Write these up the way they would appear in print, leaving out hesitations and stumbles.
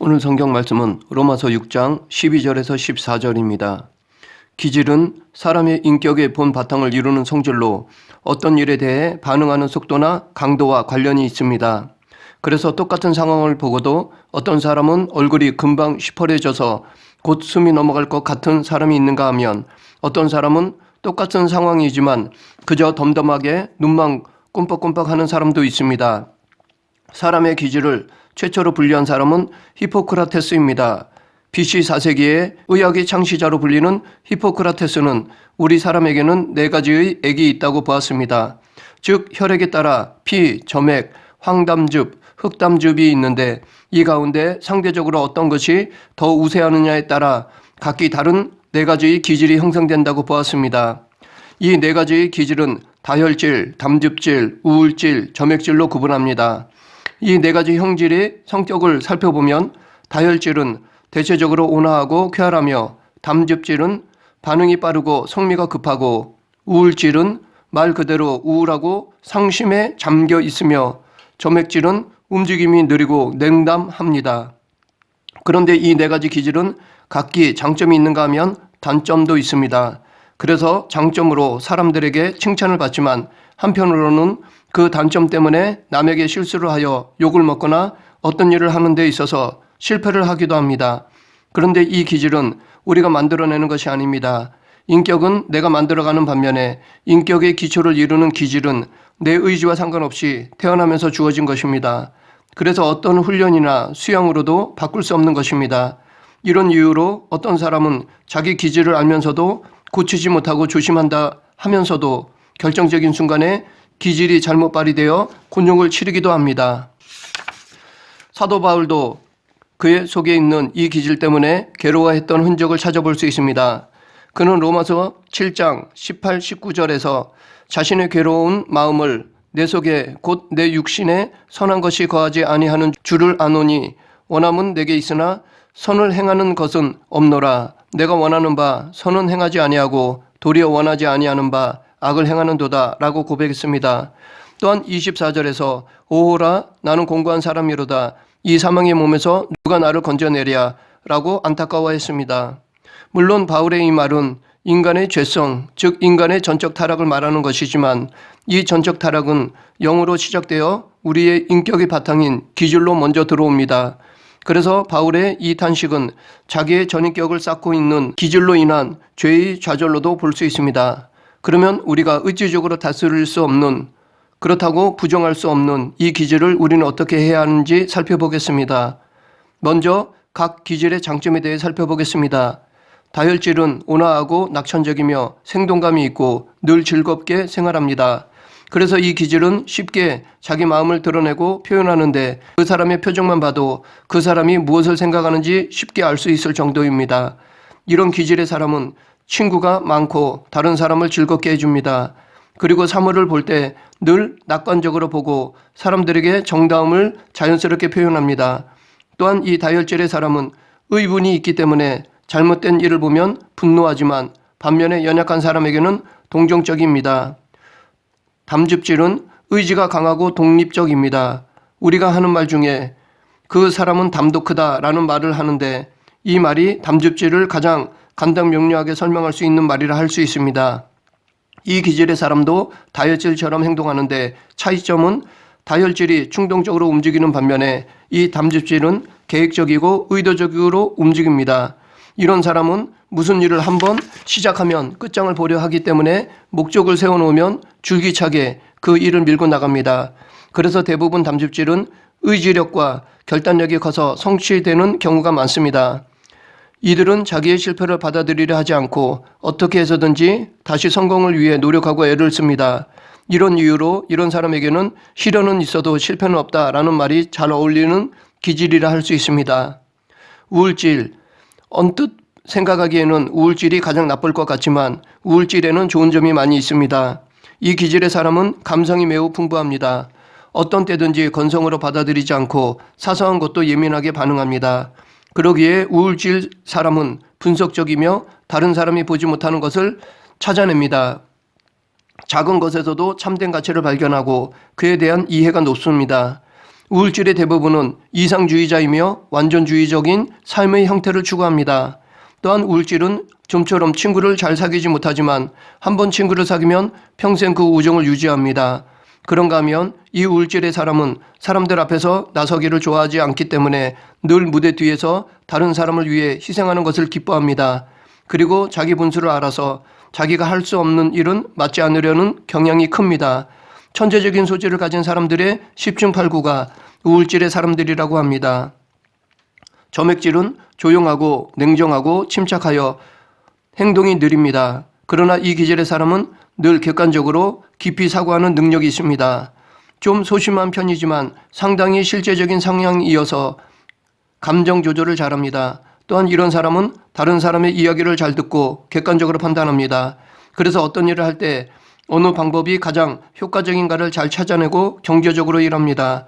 오늘 성경 말씀은 로마서 6장 12절에서 14절입니다. 기질은 사람의 인격의 본 바탕을 이루는 성질로 어떤 일에 대해 반응하는 속도나 강도와 관련이 있습니다. 그래서 똑같은 상황을 보고도 어떤 사람은 얼굴이 금방 시퍼래져서 곧 숨이 넘어갈 것 같은 사람이 있는가 하면 어떤 사람은 똑같은 상황이지만 그저 덤덤하게 눈만 꼼뻑꼼뻑하는 사람도 있습니다. 사람의 기질을 최초로 분류한 사람은 히포크라테스입니다. BC 4세기에 의학의 창시자로 불리는 히포크라테스는 우리 사람에게는 4가지의 액이 있다고 보았습니다. 즉 혈액에 따라 피, 점액, 황담즙, 흑담즙이 있는데 이 가운데 상대적으로 어떤 것이 더 우세하느냐에 따라 각기 다른 4가지의 기질이 형성된다고 보았습니다. 이 4가지의 기질은 다혈질, 담즙질, 우울질, 점액질로 구분합니다. 이 4가지 형질의 성격을 살펴보면 다혈질은 대체적으로 온화하고 쾌활하며 담즙질은 반응이 빠르고 성미가 급하고 우울질은 말 그대로 우울하고 상심에 잠겨 있으며 점액질은 움직임이 느리고 냉담합니다. 그런데 이 4가지 기질은 각기 장점이 있는가 하면 단점도 있습니다. 그래서 장점으로 사람들에게 칭찬을 받지만 한편으로는 그 단점 때문에 남에게 실수를 하여 욕을 먹거나 어떤 일을 하는 데 있어서 실패를 하기도 합니다. 그런데 이 기질은 우리가 만들어내는 것이 아닙니다. 인격은 내가 만들어가는 반면에 인격의 기초를 이루는 기질은 내 의지와 상관없이 태어나면서 주어진 것입니다. 그래서 어떤 훈련이나 수양으로도 바꿀 수 없는 것입니다. 이런 이유로 어떤 사람은 자기 기질을 알면서도 고치지 못하고 조심한다 하면서도 결정적인 순간에 기질이 잘못 발휘되어 곤욕을 치르기도 합니다. 사도 바울도 그의 속에 있는 이 기질 때문에 괴로워했던 흔적을 찾아볼 수 있습니다. 그는 로마서 7장 18, 19절에서 자신의 괴로운 마음을 내 속에 곧 내 육신에 선한 것이 거하지 아니하는 줄을 아노니 원함은 내게 있으나 선을 행하는 것은 없노라. 내가 원하는 바 선은 행하지 아니하고 도리어 원하지 아니하는 바 악을 행하는도다 라고 고백했습니다. 또한 24절에서 오호라 나는 공고한 사람이로다. 이 사망의 몸에서 누가 나를 건져내랴 라고 안타까워했습니다. 물론 바울의 이 말은 인간의 죄성, 즉 인간의 전적 타락을 말하는 것이지만 이 전적 타락은 영으로 시작되어 우리의 인격의 바탕인 기질로 먼저 들어옵니다. 그래서 바울의 이 탄식은 자기의 전인격을 쌓고 있는 기질로 인한 죄의 좌절로도 볼 수 있습니다. 그러면 우리가 의지적으로 다스릴 수 없는, 그렇다고 부정할 수 없는 이 기질을 우리는 어떻게 해야 하는지 살펴보겠습니다. 먼저 각 기질의 장점에 대해 살펴보겠습니다. 다혈질은 온화하고 낙천적이며 생동감이 있고 늘 즐겁게 생활합니다. 그래서 이 기질은 쉽게 자기 마음을 드러내고 표현하는데 그 사람의 표정만 봐도 그 사람이 무엇을 생각하는지 쉽게 알 수 있을 정도입니다. 이런 기질의 사람은 친구가 많고 다른 사람을 즐겁게 해줍니다. 그리고 사물을 볼 때 늘 낙관적으로 보고 사람들에게 정다움을 자연스럽게 표현합니다. 또한 이 다혈질의 사람은 의분이 있기 때문에 잘못된 일을 보면 분노하지만 반면에 연약한 사람에게는 동정적입니다. 담즙질은 의지가 강하고 독립적입니다. 우리가 하는 말 중에 그 사람은 담도 크다 라는 말을 하는데 이 말이 담즙질을 가장 간단명료하게 설명할 수 있는 말이라 할 수 있습니다. 이 기질의 사람도 다혈질처럼 행동하는데 차이점은 다혈질이 충동적으로 움직이는 반면에 이 담즙질은 계획적이고 의도적으로 움직입니다. 이런 사람은 무슨 일을 한번 시작하면 끝장을 보려 하기 때문에 목적을 세워놓으면 줄기차게 그 일을 밀고 나갑니다. 그래서 대부분 담즙질은 의지력과 결단력이 커서 성취되는 경우가 많습니다. 이들은 자기의 실패를 받아들이려 하지 않고 어떻게 해서든지 다시 성공을 위해 노력하고 애를 씁니다. 이런 이유로 이런 사람에게는 시련은 있어도 실패는 없다라는 말이 잘 어울리는 기질이라 할 수 있습니다. 우울질, 언뜻 생각하기에는 우울질이 가장 나쁠 것 같지만 우울질에는 좋은 점이 많이 있습니다. 이 기질의 사람은 감성이 매우 풍부합니다. 어떤 때든지 건성으로 받아들이지 않고 사소한 것도 예민하게 반응합니다. 그러기에 우울질 사람은 분석적이며 다른 사람이 보지 못하는 것을 찾아냅니다. 작은 것에서도 참된 가치를 발견하고 그에 대한 이해가 높습니다. 우울질의 대부분은 이상주의자이며 완전주의적인 삶의 형태를 추구합니다. 또한 우울질은 좀처럼 친구를 잘 사귀지 못하지만 한번 친구를 사귀면 평생 그 우정을 유지합니다. 그런가 하면 이 우울질의 사람은 사람들 앞에서 나서기를 좋아하지 않기 때문에 늘 무대 뒤에서 다른 사람을 위해 희생하는 것을 기뻐합니다. 그리고 자기 분수를 알아서 자기가 할 수 없는 일은 맡지 않으려는 경향이 큽니다. 천재적인 소질을 가진 사람들의 10중 8구가 우울질의 사람들이라고 합니다. 점액질은 조용하고 냉정하고 침착하여 행동이 느립니다. 그러나 이 기질의 사람은 늘 객관적으로 깊이 사고하는 능력이 있습니다. 좀 소심한 편이지만 상당히 실제적인 성향이어서 감정 조절을 잘합니다. 또한 이런 사람은 다른 사람의 이야기를 잘 듣고 객관적으로 판단합니다. 그래서 어떤 일을 할 때 어느 방법이 가장 효과적인가를 잘 찾아내고 경제적으로 일합니다.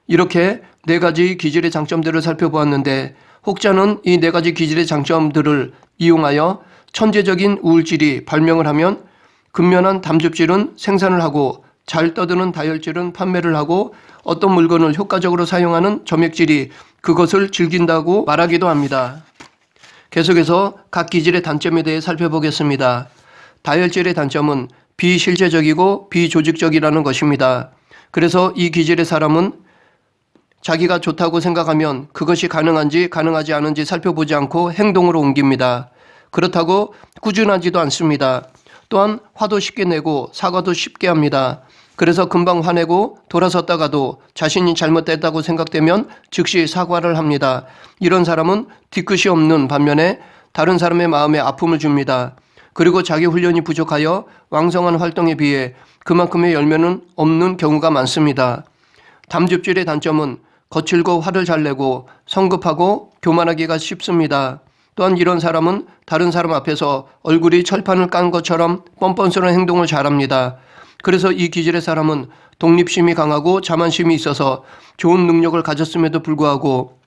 이렇게 4가지 기질의 장점들을 살펴보았는데 혹자는 이 4가지 기질의 장점들을 이용하여 천재적인 우울질이 발명을 하면 근면한 담즙질은 생산을 하고 잘 떠드는 다혈질은 판매를 하고 어떤 물건을 효과적으로 사용하는 점액질이 그것을 즐긴다고 말하기도 합니다. 계속해서 각 기질의 단점에 대해 살펴보겠습니다. 다혈질의 단점은 비실제적이고 비조직적이라는 것입니다. 그래서 이 기질의 사람은 자기가 좋다고 생각하면 그것이 가능한지 가능하지 않은지 살펴보지 않고 행동으로 옮깁니다. 그렇다고 꾸준하지도 않습니다. 또한 화도 쉽게 내고 사과도 쉽게 합니다. 그래서 금방 화내고 돌아섰다가도 자신이 잘못됐다고 생각되면 즉시 사과를 합니다. 이런 사람은 뒤끝이 없는 반면에 다른 사람의 마음에 아픔을 줍니다. 그리고 자기 훈련이 부족하여 왕성한 활동에 비해 그만큼의 열매는 없는 경우가 많습니다. 담즙질의 단점은 거칠고 화를 잘 내고 성급하고 교만하기가 쉽습니다. 또한 이런 사람은 다른 사람 앞에서 얼굴이 철판을 깐 것처럼 뻔뻔스러운 행동을 잘합니다. 그래서 이 기질의 사람은 독립심이 강하고 자만심이 있어서 좋은 능력을 가졌음에도 불구하고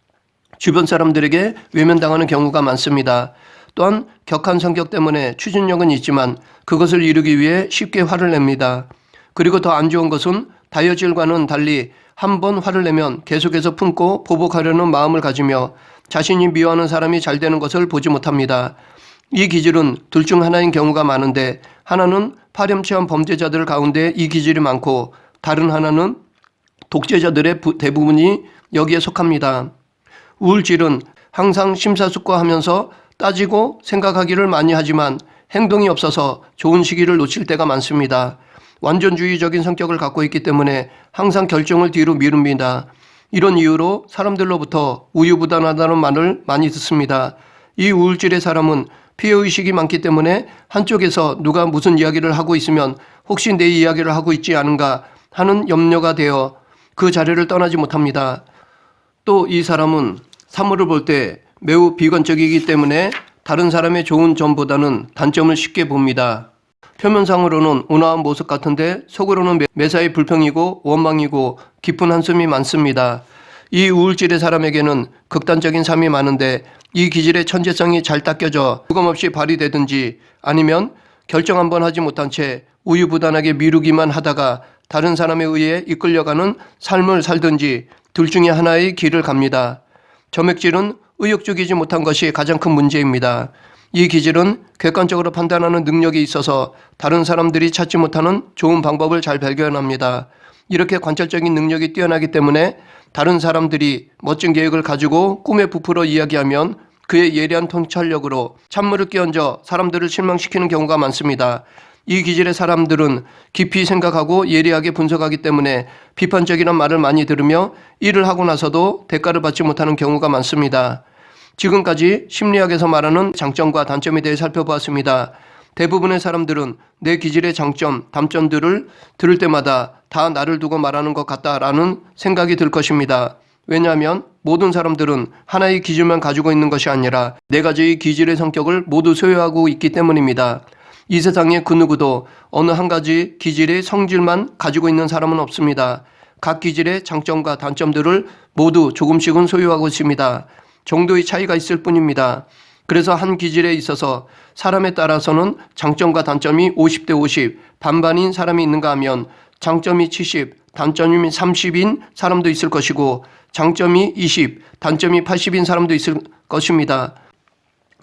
주변 사람들에게 외면당하는 경우가 많습니다. 또한 격한 성격 때문에 추진력은 있지만 그것을 이루기 위해 쉽게 화를 냅니다. 그리고 더 안 좋은 것은 다혈질과는 달리 한 번 화를 내면 계속해서 품고 보복하려는 마음을 가지며 자신이 미워하는 사람이 잘 되는 것을 보지 못합니다. 이 기질은 둘 중 하나인 경우가 많은데 하나는 파렴치한 범죄자들 가운데 이 기질이 많고 다른 하나는 독재자들의 대부분이 여기에 속합니다. 우울질은 항상 심사숙고하면서 따지고 생각하기를 많이 하지만 행동이 없어서 좋은 시기를 놓칠 때가 많습니다. 완전주의적인 성격을 갖고 있기 때문에 항상 결정을 뒤로 미룹니다. 이런 이유로 사람들로부터 우유부단하다는 말을 많이 듣습니다. 이 우울질의 사람은 피해의식이 많기 때문에 한쪽에서 누가 무슨 이야기를 하고 있으면 혹시 내 이야기를 하고 있지 않은가 하는 염려가 되어 그 자리를 떠나지 못합니다. 또 이 사람은 사물을 볼 때 매우 비관적이기 때문에 다른 사람의 좋은 점보다는 단점을 쉽게 봅니다. 표면상으로는 온화한 모습 같은데 속으로는 매사에 불평이고 원망이고 깊은 한숨이 많습니다. 이 우울질의 사람에게는 극단적인 삶이 많은데 이 기질의 천재성이 잘 닦여져 유감없이 발휘되든지 아니면 결정 한번 하지 못한 채 우유부단하게 미루기만 하다가 다른 사람에 의해 이끌려가는 삶을 살든지 둘 중에 하나의 길을 갑니다. 점액질은 의욕적이지 못한 것이 가장 큰 문제입니다. 이 기질은 객관적으로 판단하는 능력이 있어서 다른 사람들이 찾지 못하는 좋은 방법을 잘 발견합니다. 이렇게 관찰적인 능력이 뛰어나기 때문에 다른 사람들이 멋진 계획을 가지고 꿈에 부풀어 이야기하면 그의 예리한 통찰력으로 찬물을 끼얹어 사람들을 실망시키는 경우가 많습니다. 이 기질의 사람들은 깊이 생각하고 예리하게 분석하기 때문에 비판적이란 말을 많이 들으며 일을 하고 나서도 대가를 받지 못하는 경우가 많습니다. 지금까지 심리학에서 말하는 장점과 단점에 대해 살펴보았습니다. 대부분의 사람들은 내 기질의 장점, 단점들을 들을 때마다 다 나를 두고 말하는 것 같다라는 생각이 들 것입니다. 왜냐하면 모든 사람들은 하나의 기질만 가지고 있는 것이 아니라 4가지의 기질의 성격을 모두 소유하고 있기 때문입니다. 이 세상에 그 누구도 어느 한 가지 기질의 성질만 가지고 있는 사람은 없습니다. 각 기질의 장점과 단점들을 모두 조금씩은 소유하고 있습니다. 정도의 차이가 있을 뿐입니다. 그래서 한 기질에 있어서 사람에 따라서는 장점과 단점이 50대 50 반반인 사람이 있는가 하면 장점이 70, 단점이 30인 사람도 있을 것이고 장점이 20, 단점이 80인 사람도 있을 것입니다.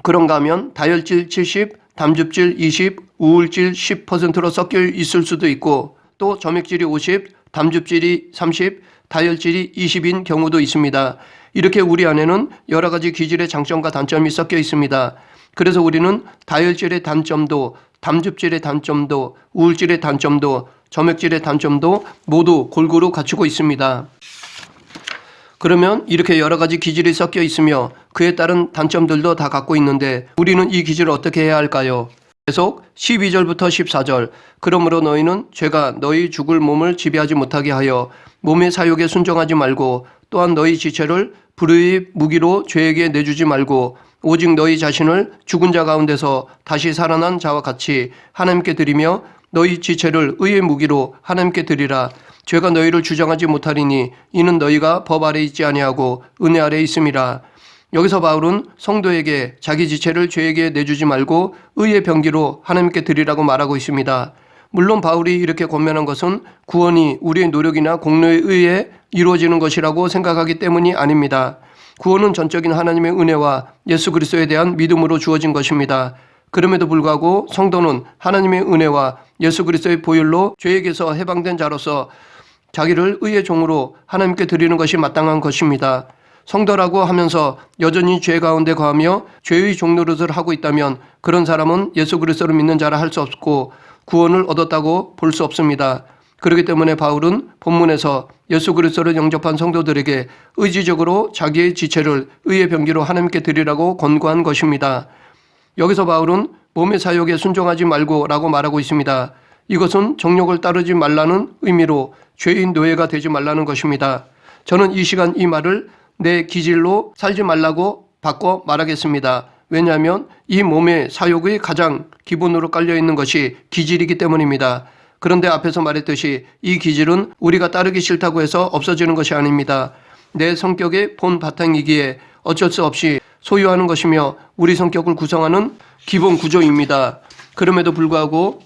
그런가 하면 다혈질 70, 담즙질 20, 우울질 10%로 섞여 있을 수도 있고 또 점액질이 50, 담즙질이 30, 다혈질이 20인 경우도 있습니다. 이렇게 우리 안에는 여러 가지 기질의 장점과 단점이 섞여 있습니다. 그래서 우리는 다혈질의 단점도, 담즙질의 단점도, 우울질의 단점도, 점액질의 단점도 모두 골고루 갖추고 있습니다. 그러면 이렇게 여러 가지 기질이 섞여 있으며 그에 따른 단점들도 다 갖고 있는데 우리는 이 기질을 어떻게 해야 할까요? 계속 12절부터 14절 그러므로 너희는 죄가 너희 죽을 몸을 지배하지 못하게 하여 몸의 사욕에 순종하지 말고 또한 너희 지체를 불의의 무기로 죄에게 내주지 말고 오직 너희 자신을 죽은 자 가운데서 다시 살아난 자와 같이 하나님께 드리며 너희 지체를 의의 무기로 하나님께 드리라. 죄가 너희를 주장하지 못하리니 이는 너희가 법 아래 있지 아니하고 은혜 아래 있음이라. 여기서 바울은 성도에게 자기 지체를 죄에게 내주지 말고 의의 병기로 하나님께 드리라고 말하고 있습니다. 물론 바울이 이렇게 권면한 것은 구원이 우리의 노력이나 공로에 의해 이루어지는 것이라고 생각하기 때문이 아닙니다. 구원은 전적인 하나님의 은혜와 예수 그리스도에 대한 믿음으로 주어진 것입니다. 그럼에도 불구하고 성도는 하나님의 은혜와 예수 그리스도의 보혈로 죄에게서 해방된 자로서 자기를 의의 종으로 하나님께 드리는 것이 마땅한 것입니다. 성도라고 하면서 여전히 죄 가운데 거하며 죄의 종노릇을 하고 있다면 그런 사람은 예수 그리스도를 믿는 자라 할 수 없고 구원을 얻었다고 볼 수 없습니다. 그렇기 때문에 바울은 본문에서 예수 그리스도를 영접한 성도들에게 의지적으로 자기의 지체를 의의 병기로 하나님께 드리라고 권고한 것입니다. 여기서 바울은 몸의 사욕에 순종하지 말고 라고 말하고 있습니다. 이것은 정욕을 따르지 말라는 의미로 죄인 노예가 되지 말라는 것입니다. 저는 이 시간 이 말을 내 기질로 살지 말라고 바꿔 말하겠습니다. 왜냐하면 이 몸의 사욕의 가장 기본으로 깔려있는 것이 기질이기 때문입니다. 그런데 앞에서 말했듯이 이 기질은 우리가 따르기 싫다고 해서 없어지는 것이 아닙니다. 내 성격의 본 바탕이기에 어쩔 수 없이 소유하는 것이며 우리 성격을 구성하는 기본 구조입니다. 그럼에도 불구하고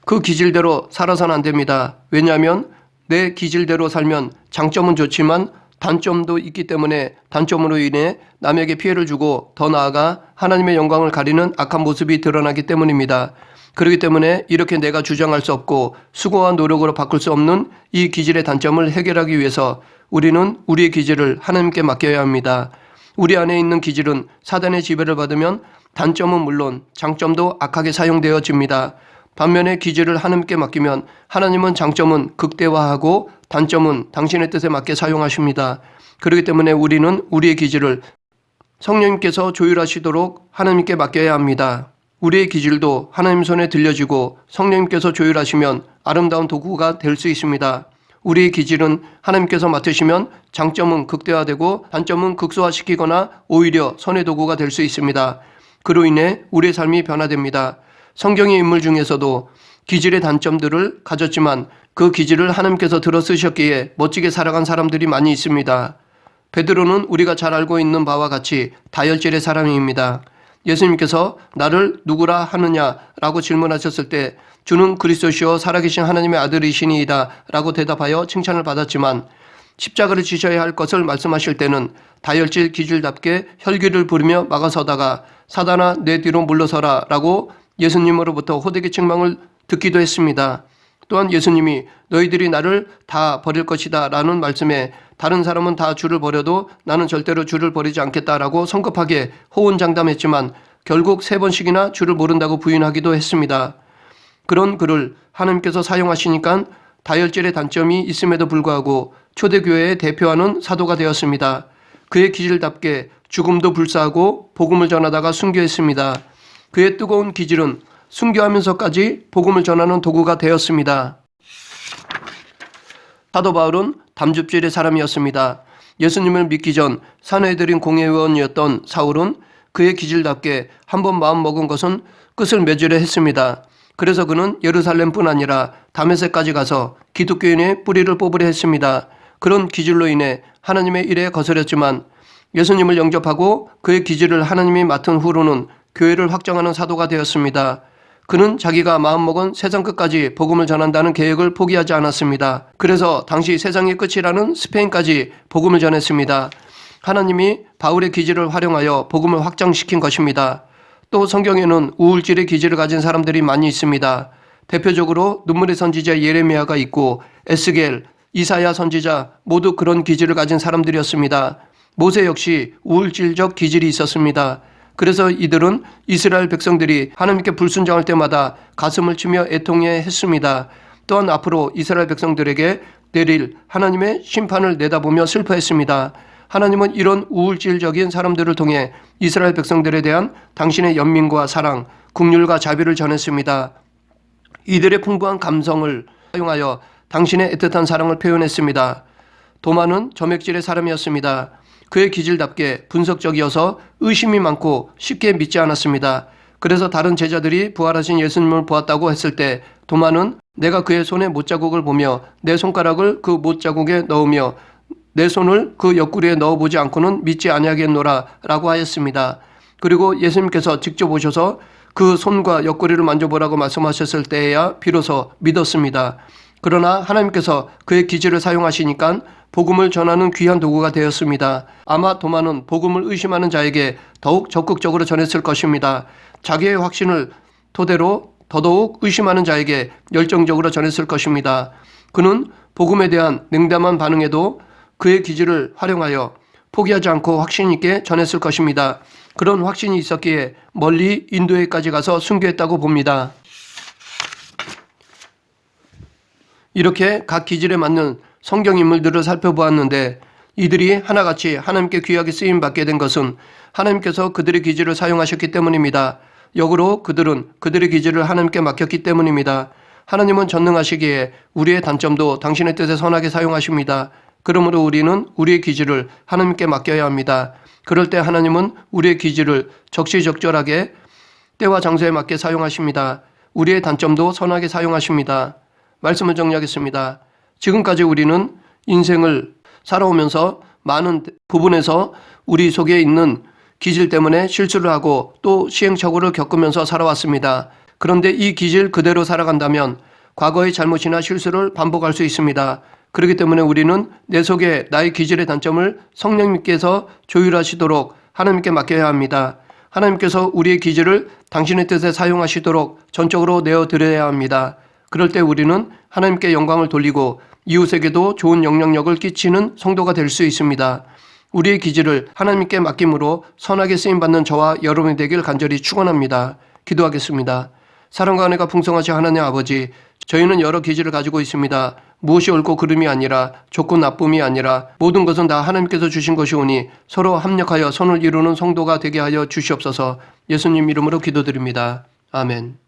그 기질대로 살아서는 안 됩니다. 왜냐하면 내 기질대로 살면 장점은 좋지만 단점도 있기 때문에 단점으로 인해 남에게 피해를 주고 더 나아가 하나님의 영광을 가리는 악한 모습이 드러나기 때문입니다. 그렇기 때문에 이렇게 내가 주장할 수 없고 수고와 노력으로 바꿀 수 없는 이 기질의 단점을 해결하기 위해서 우리는 우리의 기질을 하나님께 맡겨야 합니다. 우리 안에 있는 기질은 사단의 지배를 받으면 단점은 물론 장점도 악하게 사용되어집니다. 반면에 기질을 하나님께 맡기면 하나님은 장점은 극대화하고 단점은 당신의 뜻에 맞게 사용하십니다. 그렇기 때문에 우리는 우리의 기질을 성령님께서 조율하시도록 하나님께 맡겨야 합니다. 우리의 기질도 하나님 손에 들려지고 성령님께서 조율하시면 아름다운 도구가 될 수 있습니다. 우리의 기질은 하나님께서 맡으시면 장점은 극대화되고 단점은 극소화시키거나 오히려 선의 도구가 될 수 있습니다. 그로 인해 우리의 삶이 변화됩니다. 성경의 인물 중에서도 기질의 단점들을 가졌지만 그 기질을 하나님께서 들어 쓰셨기에 멋지게 살아간 사람들이 많이 있습니다. 베드로는 우리가 잘 알고 있는 바와 같이 다혈질의 사람입니다. 예수님께서 나를 누구라 하느냐라고 질문하셨을 때 주는 그리스도시요 살아계신 하나님의 아들이시니이다 라고 대답하여 칭찬을 받았지만 십자가를 지셔야 할 것을 말씀하실 때는 다혈질 기질답게 혈기를 부리며 막아서다가 사단아 내 뒤로 물러서라 라고 예수님으로부터 호되게 책망을 듣기도 했습니다. 또한 예수님이 너희들이 나를 다 버릴 것이다 라는 말씀에 다른 사람은 다 주를 버려도 나는 절대로 주를 버리지 않겠다라고 성급하게 호언장담했지만 결국 3번씩이나 주를 모른다고 부인하기도 했습니다. 그런 그를 하나님께서 사용하시니까 다혈질의 단점이 있음에도 불구하고 초대교회의 대표하는 사도가 되었습니다. 그의 기질답게 죽음도 불사하고 복음을 전하다가 순교했습니다. 그의 뜨거운 기질은 순교하면서까지 복음을 전하는 도구가 되었습니다. 사도 바울은 담즙질의 사람이었습니다. 예수님을 믿기 전 사내들인 공회의원이었던 사울은 그의 기질답게 한번 마음 먹은 것은 끝을 맺으려 했습니다. 그래서 그는 예루살렘뿐 아니라 다메섹까지 가서 기독교인의 뿌리를 뽑으려 했습니다. 그런 기질로 인해 하나님의 일에 거스렸지만 예수님을 영접하고 그의 기질을 하나님이 맡은 후로는 교회를 확장하는 사도가 되었습니다. 그는 자기가 마음먹은 세상 끝까지 복음을 전한다는 계획을 포기하지 않았습니다. 그래서 당시 세상의 끝이라는 스페인까지 복음을 전했습니다. 하나님이 바울의 기질을 활용하여 복음을 확장시킨 것입니다. 또 성경에는 우울질의 기질을 가진 사람들이 많이 있습니다. 대표적으로 눈물의 선지자 예레미야가 있고 에스겔, 이사야 선지자 모두 그런 기질을 가진 사람들이었습니다. 모세 역시 우울질적 기질이 있었습니다. 그래서 이들은 이스라엘 백성들이 하나님께 불순종할 때마다 가슴을 치며 애통해 했습니다. 또한 앞으로 이스라엘 백성들에게 내릴 하나님의 심판을 내다보며 슬퍼했습니다. 하나님은 이런 우울질적인 사람들을 통해 이스라엘 백성들에 대한 당신의 연민과 사랑, 긍휼과 자비를 전했습니다. 이들의 풍부한 감성을 사용하여 당신의 애틋한 사랑을 표현했습니다. 도마는 점액질의 사람이었습니다. 그의 기질답게 분석적이어서 의심이 많고 쉽게 믿지 않았습니다. 그래서 다른 제자들이 부활하신 예수님을 보았다고 했을 때 도마는 내가 그의 손에 못자국을 보며 내 손가락을 그 못자국에 넣으며 내 손을 그 옆구리에 넣어보지 않고는 믿지 아니하겠노라 라고 하였습니다. 그리고 예수님께서 직접 오셔서 그 손과 옆구리를 만져보라고 말씀하셨을 때에야 비로소 믿었습니다. 그러나 하나님께서 그의 기질을 사용하시니까 복음을 전하는 귀한 도구가 되었습니다. 아마 도마는 복음을 의심하는 자에게 더욱 적극적으로 전했을 것입니다. 자기의 확신을 토대로 더더욱 의심하는 자에게 열정적으로 전했을 것입니다. 그는 복음에 대한 냉담한 반응에도 그의 기질을 활용하여 포기하지 않고 확신 있게 전했을 것입니다. 그런 확신이 있었기에 멀리 인도에까지 가서 순교했다고 봅니다. 이렇게 각 기질에 맞는 성경 인물들을 살펴보았는데 이들이 하나같이 하나님께 귀하게 쓰임받게 된 것은 하나님께서 그들의 기질을 사용하셨기 때문입니다. 역으로 그들은 그들의 기질을 하나님께 맡겼기 때문입니다. 하나님은 전능하시기에 우리의 단점도 당신의 뜻에 선하게 사용하십니다. 그러므로 우리는 우리의 기질을 하나님께 맡겨야 합니다. 그럴 때 하나님은 우리의 기질을 적시적절하게 때와 장소에 맞게 사용하십니다. 우리의 단점도 선하게 사용하십니다. 말씀을 정리하겠습니다. 지금까지 우리는 인생을 살아오면서 많은 부분에서 우리 속에 있는 기질 때문에 실수를 하고 또 시행착오를 겪으면서 살아왔습니다. 그런데 이 기질 그대로 살아간다면 과거의 잘못이나 실수를 반복할 수 있습니다. 그렇기 때문에 우리는 내 속에 나의 기질의 단점을 성령님께서 조율하시도록 하나님께 맡겨야 합니다. 하나님께서 우리의 기질을 당신의 뜻에 사용하시도록 전적으로 내어드려야 합니다. 그럴 때 우리는 하나님께 영광을 돌리고 이웃에게도 좋은 영향력을 끼치는 성도가 될 수 있습니다. 우리의 기질을 하나님께 맡김으로 선하게 쓰임받는 저와 여러분이 되길 간절히 축원합니다. 기도하겠습니다. 사랑과 은혜가 풍성하신 하나님 아버지, 저희는 여러 기질을 가지고 있습니다. 무엇이 옳고 그름이 아니라 좋고 나쁨이 아니라 모든 것은 다 하나님께서 주신 것이오니 서로 합력하여 선을 이루는 성도가 되게 하여 주시옵소서. 예수님 이름으로 기도드립니다. 아멘.